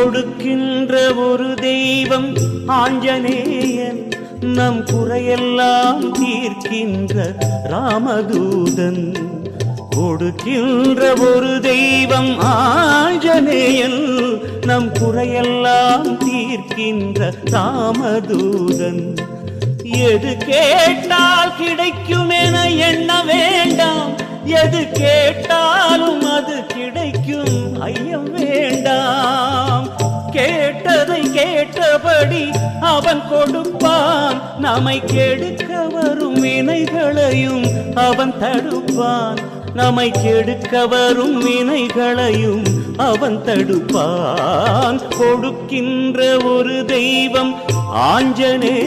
கொடுக்கின்ற ஒரு தெய்வம் ஆஞ்சநேயன், நம் குறையெல்லாம் தீர்க்கின்ற ராமதூதன். கொடுக்கின்ற ஒரு தெய்வம் ஆஞ்சநேயன், நம் குறையெல்லாம் தீர்க்கின்ற ராமதூதன். எது கேட்டால் கிடைக்கும் என எண்ண வேண்டாம், எது கேட்டாலும் அது கிடைக்கும் ஐயம் வேண்டாம். கேட்டதை கேட்டபடி அவன் கொடுப்பான், நம்மை கெடுக்க வரும் வினைகளையும் அவன் தடுப்பான். நம்மை கெடுக்க வரும் வினைகளையும் அவன் தடுப்பான். கொடுக்கின்ற ஒரு தெய்வம் ஆஞ்சநேயன்.